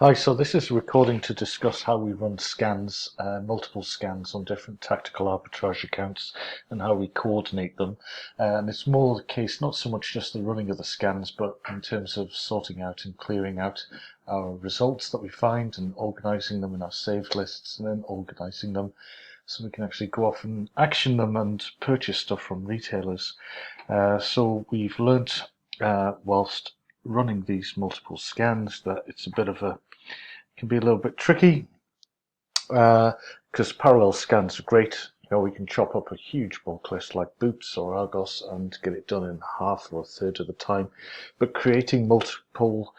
Hi, so this is a recording to discuss how we run scans, multiple scans on different tactical arbitrage accounts and how we coordinate them. And it's more the case, not so much just the running of the scans, but in terms of sorting out and clearing out our results that we find and organizing them in our saved lists and then organizing them so we can actually go off and action them and purchase stuff from retailers. So we've learnt whilst running these multiple scans that it's a bit of a can be a little bit tricky because parallel scans are great. You know, we can chop up a huge bulk list like Boots or Argos and get it done in half or a third of the time. But creating multiple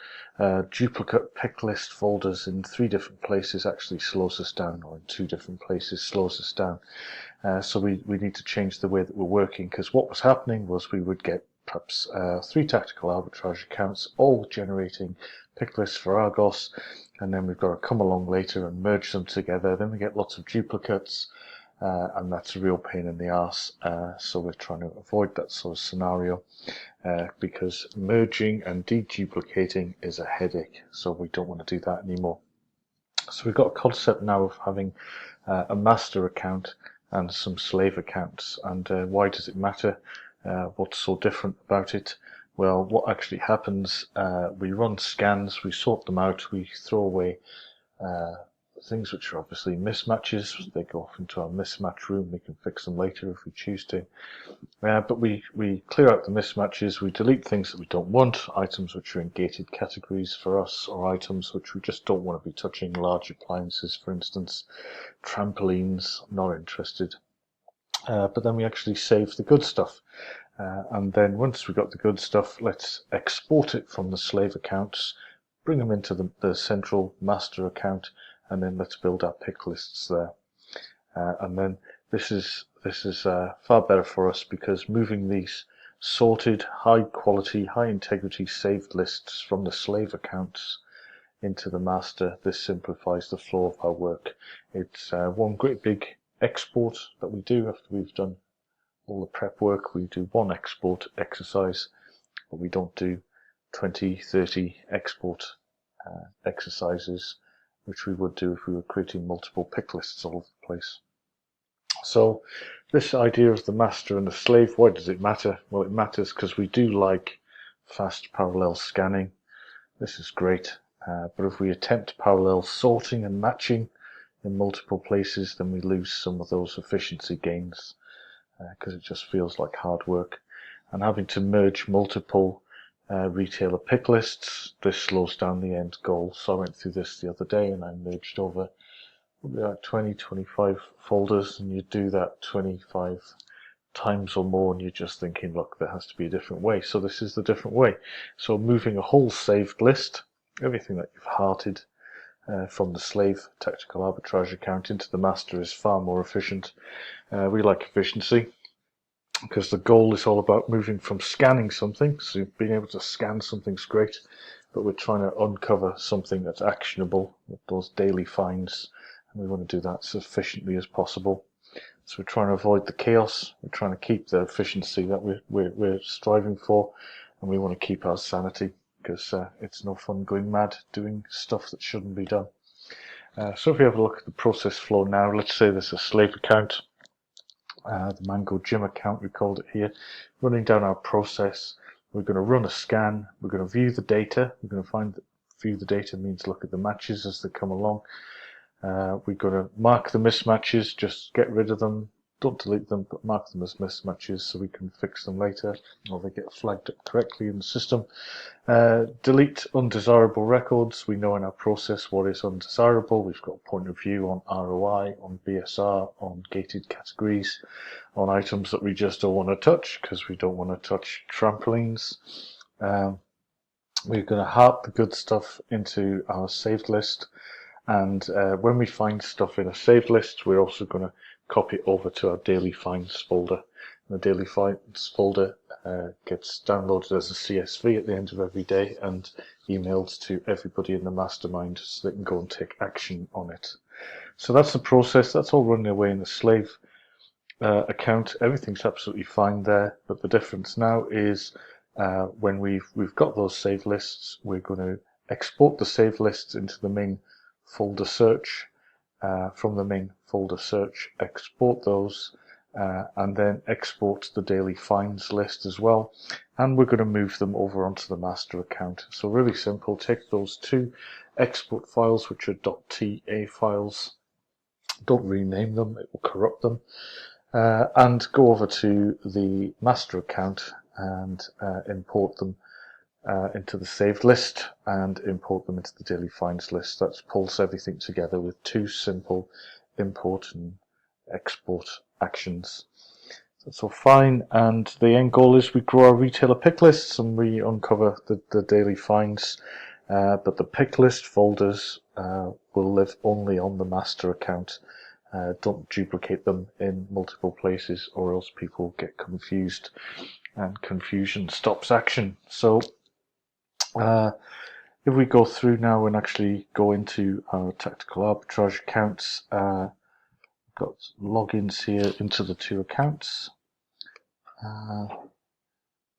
duplicate pick list folders in 3 different places actually slows us down, or in 2 different places slows us down. So we need to change the way that we're working, because what was happening was we would get perhaps 3 tactical arbitrage accounts all generating pick lists for Argos, and then we've got to come along later and merge them together. Then we get lots of duplicates, and that's a real pain in the arse. So we're trying to avoid that sort of scenario, because merging and deduplicating is a headache. So we don't want to do that anymore. So we've got a concept now of having a master account and some slave accounts. And why does it matter? What's so different about it? Well, what actually happens, we run scans, we sort them out, we throw away things which are obviously mismatches. They go off into our mismatch room. We can fix them later if we choose to. But we clear out the mismatches, we delete things that we don't want, items which are in gated categories for us, or items which we just don't want to be touching, large appliances, for instance, trampolines, not interested. But then we actually save the good stuff. And then once we've got the good stuff, let's export it from the slave accounts, bring them into the central master account, and then let's build our pick lists there. And then this is far better for us, because moving these sorted, high quality, high integrity saved lists from the slave accounts into the master, this simplifies the flow of our work. It's one great big export that we do after we've done all the prep work. We do one export exercise, but we don't do 20, 30 export exercises, which we would do if we were creating multiple pick lists all over the place. So this idea of the master and the slave, why does it matter? Well, it matters because we do like fast parallel scanning. This is great. But if we attempt parallel sorting and matching in multiple places, then we lose some of those efficiency gains, because it just feels like hard work. And having to merge multiple retailer pick lists, this slows down the end goal. So I went through this the other day and I merged over probably like 20, 25 folders, and you do that 25 times or more and you're just thinking, look, there has to be a different way. So this is the different way. So moving a whole saved list, everything that you've hearted from the slave tactical arbitrage account into the master, is far more efficient. We like efficiency because the goal is all about moving from scanning something. So being able to scan something's great, but we're trying to uncover something that's actionable with those daily finds, and we want to do that as efficiently as possible. So we're trying to avoid the chaos. We're trying to keep the efficiency that we're striving for, and we want to keep our sanity, because it's no fun going mad doing stuff that shouldn't be done. So if we have a look at the process flow now, let's say there's a slave account, the Mango Gym account, we called it here, running down our process. We're going to run a scan. We're going to view the data. We're going to find that view the data means look at the matches as they come along. We're going to mark the mismatches, just get rid of them. Don't delete them, but mark them as mismatches so we can fix them later, or they get flagged up correctly in the system. Delete undesirable records. We know in our process what is undesirable. We've got a point of view on ROI, on BSR, on gated categories, on items that we just don't want to touch because we don't want to touch trampolines. We're going to heart the good stuff into our saved list. And when we find stuff in a saved list, we're also going to copy it over to our daily finds folder. And the daily finds folder gets downloaded as a CSV at the end of every day and emailed to everybody in the mastermind so they can go and take action on it. So that's the process. That's all running away in the slave account. Everything's absolutely fine there, but the difference now is when we've got those saved lists, we're going to export the saved lists into the main folder search. From the main folder search, export those, and then export the daily finds list as well. And we're going to move them over onto the master account. So really simple, take those two export files, which are .ta files, don't rename them, it will corrupt them, and go over to the master account and import them into the saved list and import them into the daily finds list. That pulls everything together with two simple import and export actions. That's all fine, and the end goal is we grow our retailer pick lists and we uncover the daily finds, but the pick list folders will live only on the master account. Don't duplicate them in multiple places or else people get confused, and confusion stops action. So if we go through now and actually go into our tactical arbitrage accounts, got logins here into the two accounts.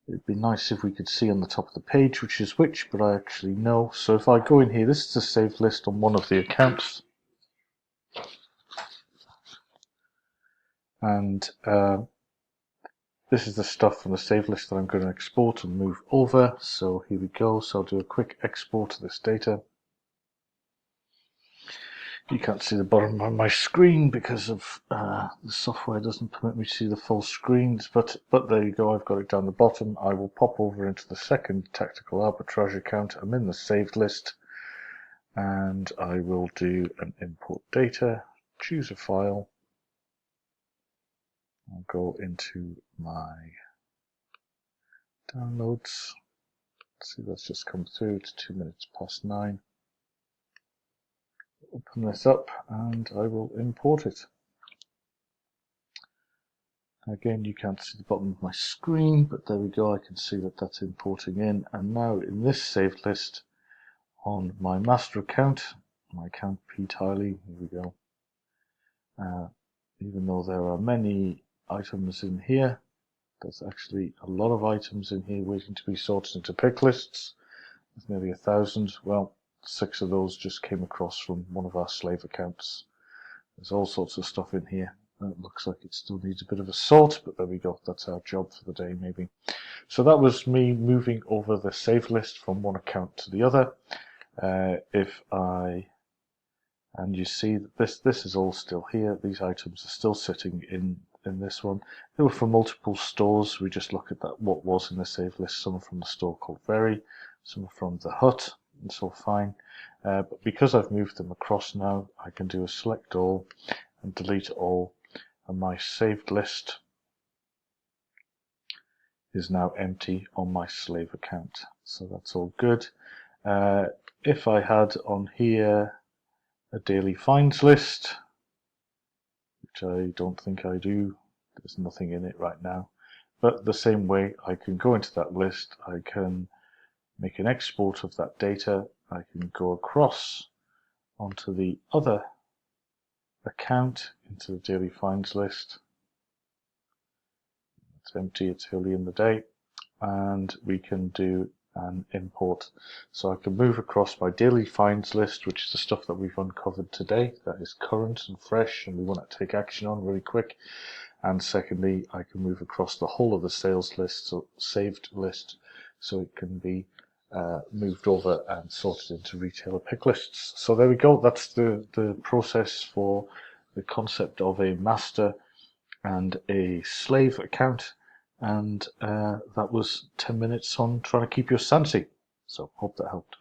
It'd be nice if we could see on the top of the page which is which, but I actually know. So if I go in here, this is a saved list on one of the accounts. And this is the stuff from the saved list that I'm going to export and move over. So here we go. So I'll do a quick export of this data. You can't see the bottom of my screen because of the software doesn't permit me to see the full screens, but there you go, I've got it down the bottom. I will pop over into the second tactical arbitrage account. I'm in the saved list, and I will do an import data, choose a file. I'll go into my downloads. See, that's just come through. It's 9:02. Open this up and I will import it. Again, you can't see the bottom of my screen, but there we go, I can see that that's importing in. And now in this saved list on my master account, my account Pete Hiley, here we go. Even though there are many items in here, there's actually a lot of items in here waiting to be sorted into pick lists. There's nearly 1,000. Well, 6 of those just came across from one of our slave accounts. There's all sorts of stuff in here. It looks like it still needs a bit of a sort, but there we go. That's our job for the day, maybe. So that was me moving over the save list from one account to the other. And you see that this is all still here. These items are still sitting in this one. They were from multiple stores. We just look at that what was in the save list. Some are from the store called Very, some are from the Hut. It's all fine, but because I've moved them across now, I can do a select all and delete all, and my saved list is now empty on my slave account. So that's all good. If I had on here a daily finds list, which I don't think I do, there's nothing in it right now, but the same way I can go into that list, I can make an export of that data. I can go across onto the other account into the daily finds list. It's empty, it's early in the day, and we can do an import. So I can move across my daily finds list, which is the stuff that we've uncovered today, that is current and fresh and we want to take action on really quick. And secondly, I can move across the whole of the sales list, so saved list, so it can be moved over and sorted into retailer pick lists. So there we go. That's the process for the concept of a master and a slave account. And that was 10 minutes on trying to keep your sanity. So hope that helped.